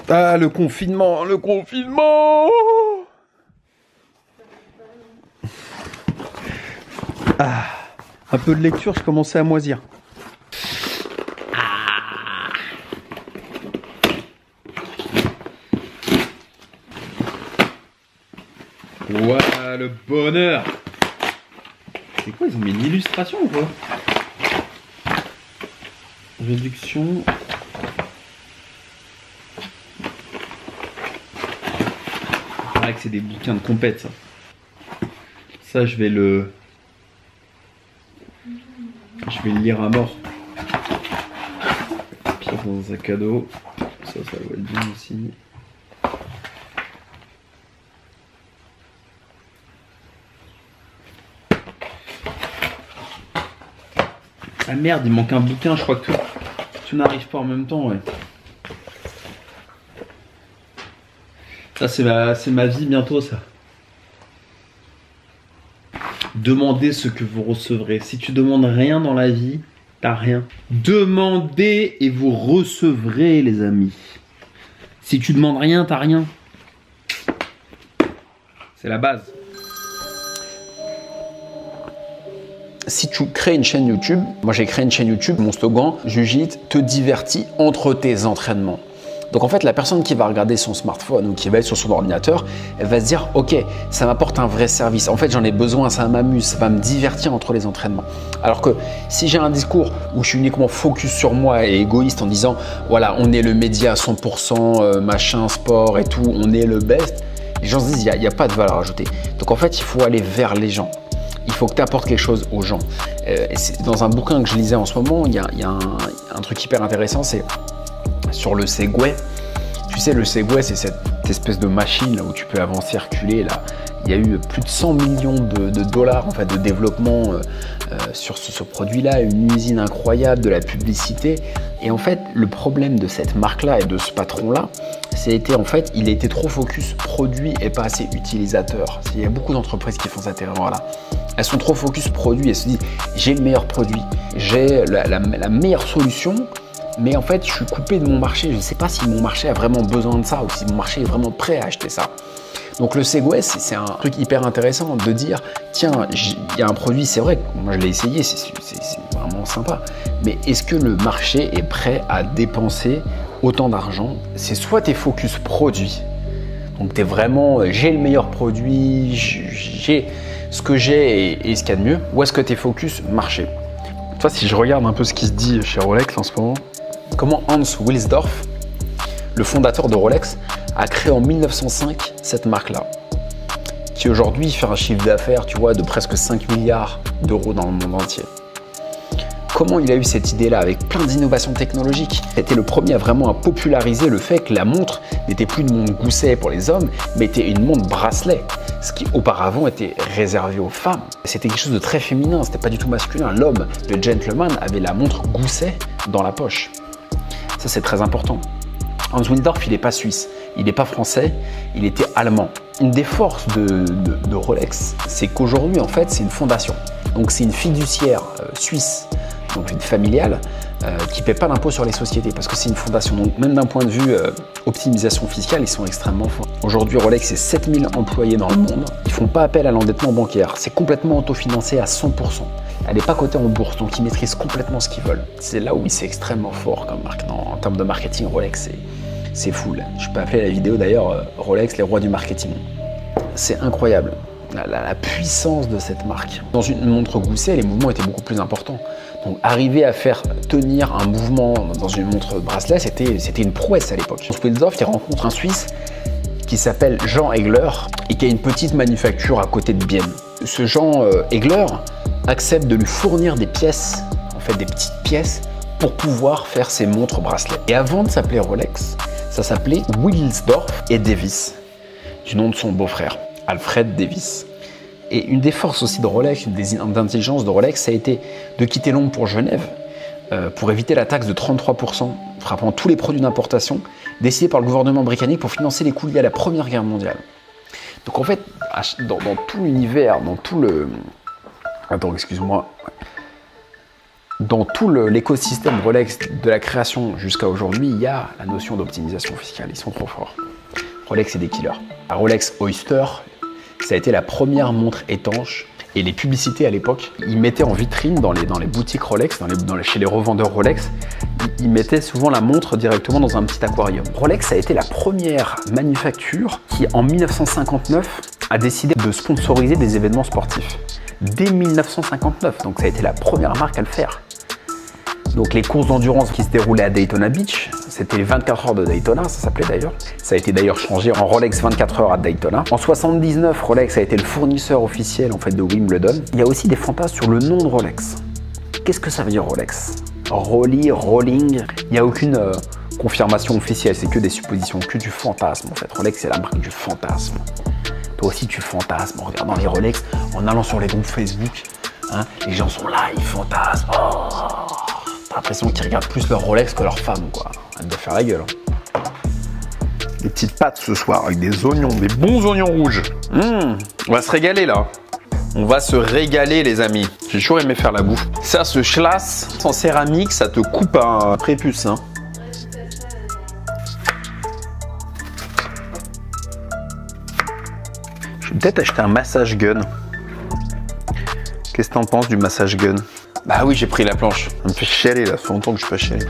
Ah, le confinement, le confinement. Ah, un peu de lecture, je commençais à moisir. Ouah, le bonheur. C'est quoi, ils ont mis une illustration ou quoi? Réduction. Il paraît que c'est des bouquins de compète, ça. Ça, je vais le lire à mort. Pire dans un sac à dos. Ça va être bien aussi. Ah merde, il manque un bouquin, je crois que tout n'arrive pas en même temps, ouais. Ça, c'est ma vie bientôt, ça. Demandez ce que vous recevrez. Si tu demandes rien dans la vie, t'as rien. Demandez et vous recevrez, les amis. Si tu demandes rien, t'as rien. C'est la base. Si tu crées une chaîne YouTube, moi j'ai créé une chaîne YouTube, mon slogan, Jiu-Jitsu te divertit entre tes entraînements. Donc en fait, la personne qui va regarder son smartphone ou qui va être sur son ordinateur, elle va se dire « Ok, ça m'apporte un vrai service. En fait, j'en ai besoin, ça m'amuse, ça va me divertir entre les entraînements. » Alors que si j'ai un discours où je suis uniquement focus sur moi et égoïste en disant « Voilà, on est le média à 100%, machin, sport et tout, on est le best », les gens se disent « Il n'y a pas de valeur ajoutée. » Donc en fait, il faut aller vers les gens. Il faut que tu apportes quelque chose aux gens. Dans un bouquin que je lisais en ce moment, il y a un truc hyper intéressant, c'est sur le Segway. Tu sais, le Segway, c'est cette espèce de machine là, où tu peux avancer, reculer. Là. Il y a eu plus de 100 millions de dollars en fait, de développement sur ce produit-là, une usine incroyable, de la publicité. Et en fait, le problème de cette marque-là et de ce patron-là, c'était en fait, il était trop focus produit et pas assez utilisateur. Il y a beaucoup d'entreprises qui font cette erreur-là. Elles sont trop focus produit, elles se disent j'ai le meilleur produit, j'ai la meilleure solution, mais en fait je suis coupé de mon marché, je ne sais pas si mon marché a vraiment besoin de ça ou si mon marché est vraiment prêt à acheter ça. Donc le Segway, c'est un truc hyper intéressant de dire tiens, il y a un produit, c'est vrai, moi je l'ai essayé, c'est vraiment sympa, mais est-ce que le marché est prêt à dépenser autant d'argent? C'est soit tes focus produit, donc tu es vraiment j'ai le meilleur produit, j'ai ce que j'ai et ce qu'il y a de mieux, ou est-ce que tu es focus marché? Toi, si je regarde un peu ce qui se dit chez Rolex en ce moment, comment Hans Wilsdorf, le fondateur de Rolex, a créé en 1905 cette marque-là, qui aujourd'hui fait un chiffre d'affaires, tu vois, de presque 5 milliards d'euros dans le monde entier. Comment il a eu cette idée-là avec plein d'innovations technologiques? C'était le premier à vraiment populariser le fait que la montre n'était plus une montre gousset pour les hommes, mais était une montre bracelet, ce qui auparavant était réservé aux femmes. C'était quelque chose de très féminin, c'était pas du tout masculin. L'homme, le gentleman, avait la montre gousset dans la poche. Ça, c'est très important. Hans Wilsdorf, il n'est pas suisse, il n'est pas français, il était allemand. Une des forces de Rolex, c'est qu'aujourd'hui, en fait, c'est une fondation. Donc, c'est une fiduciaire suisse, donc une familiale, qui ne paie pas d'impôt sur les sociétés parce que c'est une fondation. Donc même d'un point de vue optimisation fiscale, ils sont extrêmement forts. Aujourd'hui, Rolex, c'est 7000 employés dans le monde. Ils ne font pas appel à l'endettement bancaire. C'est complètement autofinancé à 100%. Elle n'est pas cotée en bourse, donc ils maîtrisent complètement ce qu'ils veulent. C'est là où c'est extrêmement fort comme marque. En termes de marketing, Rolex, c'est fou. Je peux appeler la vidéo d'ailleurs Rolex, les rois du marketing. C'est incroyable. La puissance de cette marque. Dans une montre gousset, les mouvements étaient beaucoup plus importants. Donc arriver à faire tenir un mouvement dans une montre bracelet, c'était une prouesse à l'époque. Hans Wilsdorf, il rencontre un Suisse qui s'appelle Jean Egler et qui a une petite manufacture à côté de Bienne. Ce Jean Egler accepte de lui fournir des pièces, en fait des petites pièces, pour pouvoir faire ses montres bracelets. Et avant de s'appeler Rolex, ça s'appelait Wilsdorf et Davis, du nom de son beau-frère, Alfred Davis. Et une des forces aussi de Rolex, une des intelligences de Rolex, ça a été de quitter Londres pour Genève pour éviter la taxe de 33% frappant tous les produits d'importation décidée par le gouvernement britannique pour financer les coûts liés à la Première Guerre mondiale. Donc en fait, dans tout l'univers, dans tout le... Attends, excuse-moi. Dans tout l'écosystème Rolex, de la création jusqu'à aujourd'hui, il y a la notion d'optimisation fiscale. Ils sont trop forts. Rolex, c'est des killers. La Rolex Oyster, ça a été la première montre étanche. Et les publicités à l'époque, ils mettaient en vitrine dans les boutiques Rolex, chez les revendeurs Rolex, ils mettaient souvent la montre directement dans un petit aquarium. Rolex a été la première manufacture qui, en 1959, a décidé de sponsoriser des événements sportifs. Dès 1959, donc ça a été la première marque à le faire. Donc les courses d'endurance qui se déroulaient à Daytona Beach, c'était les 24 heures de Daytona, ça s'appelait d'ailleurs. Ça a été d'ailleurs changé en Rolex 24 heures à Daytona. En 79, Rolex a été le fournisseur officiel en fait de Wimbledon. Il y a aussi des fantasmes sur le nom de Rolex. Qu'est-ce que ça veut dire Rolex? Rolling. Il n'y a aucune confirmation officielle, c'est que des suppositions, que du fantasme en fait. Rolex c'est la marque du fantasme. Toi aussi tu fantasmes en regardant les Rolex, en allant sur les groupes Facebook. Hein, les gens sont là, ils fantasment. Oh, t'as l'impression qu'ils regardent plus leur Rolex que leur femme, quoi. Elle doit faire la gueule. Hein. Des petites pâtes ce soir avec des oignons, des bons oignons rouges. On va se régaler là. On va se régaler les amis. J'ai toujours aimé faire la bouffe. Ça, ce schlass en céramique, ça te coupe un prépuce. Hein. Je vais peut-être acheter un massage gun. Qu'est-ce que t'en penses du massage gun? Bah oui, j'ai pris la planche. Ça me fait chialer là, ça fait longtemps que je suis pas chialé.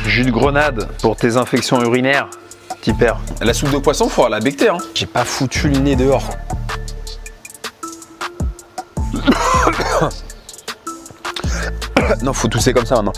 Jus de grenade pour tes infections urinaires. Petit père. La soupe de poisson, faut la becter. Hein. J'ai pas foutu le nez dehors. Non, faut tousser comme ça maintenant.